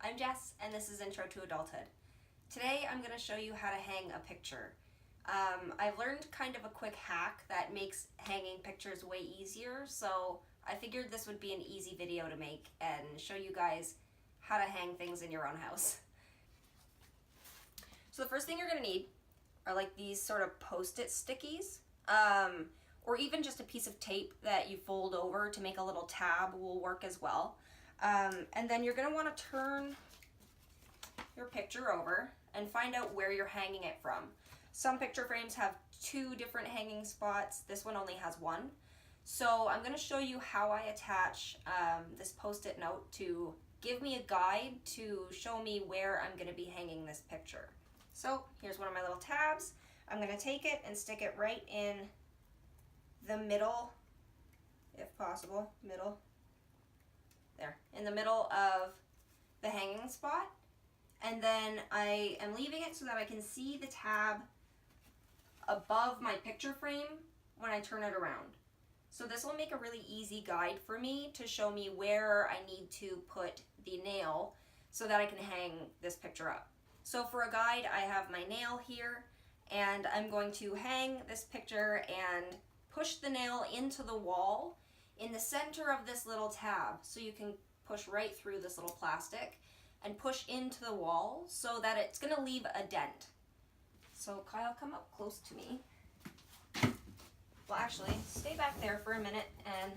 I'm Jess, and this is Intro to Adulthood. Today I'm going to show you how to hang a picture. I've learned kind of a quick hack that makes hanging pictures way easier, so I figured this would be an easy video to make and show you guys how to hang things in your own house. So the first thing you're going to need are like these sort of post-it stickies, or even just a piece of tape that you fold over to make a little tab will work as well. And then you're going to want to turn your picture over and find out where you're hanging it from. Some picture frames have 2 different hanging spots. This one only has 1. So I'm going to show you how I attach this post-it note to give me a guide to show me where I'm going to be hanging this picture. So here's one of my little tabs. I'm going to take it and stick it right in the middle, if possible, middle. There, in the middle of the hanging spot, and then I am leaving it so that I can see the tab above my picture frame when I turn it around. So this will make a really easy guide for me to show me where I need to put the nail so that I can hang this picture up. So for a guide, I have my nail here, and I'm going to hang this picture and push the nail into the wall in the center of this little tab, so you can push right through this little plastic and push into the wall so that it's going to leave a dent. So Kyle, come up close to me. Well, actually, stay back there for a minute and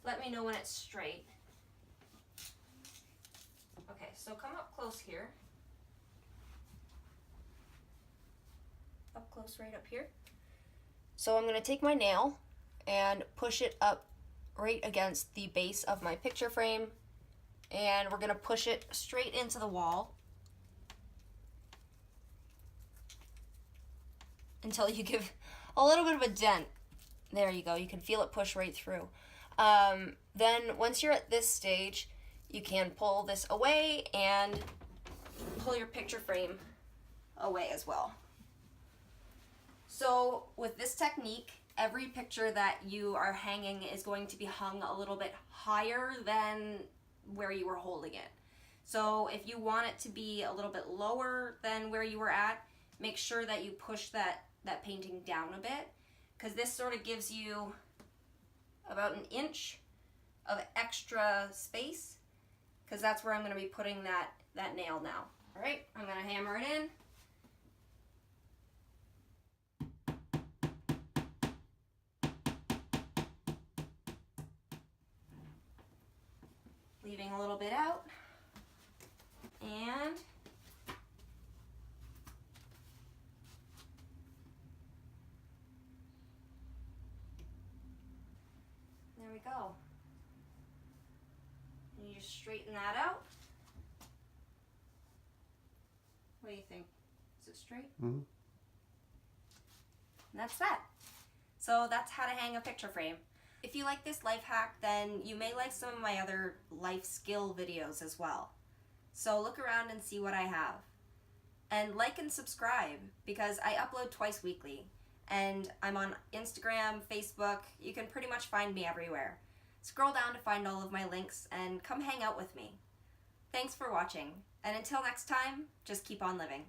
let me know when it's straight. Okay, so come up close here. Up close right up here. So I'm going to take my nail and push it up right against the base of my picture frame, and we're going to push it straight into the wall until you give a little bit of a dent. There you go, you can feel it push right through. Then once you're at this stage, you can pull this away and pull your picture frame away as well. So with this technique, every picture that you are hanging is going to be hung a little bit higher than where you were holding it. So if you want it to be a little bit lower than where you were at, make sure that you push that painting down a bit, because this sort of gives you about 1 inch of extra space, because that's where I'm going to be putting that nail now. All right, I'm going to hammer it in. Leaving a little bit out, and there we go. And you just straighten that out. What do you think? Is it straight? Mm-hmm. And that's that. So that's how to hang a picture frame. If you like this life hack, then you may like some of my other life skill videos as well. So look around and see what I have. And like and subscribe, because I upload twice weekly. And I'm on Instagram, Facebook. You can pretty much find me everywhere. Scroll down to find all of my links and come hang out with me. Thanks for watching. And until next time, just keep on living.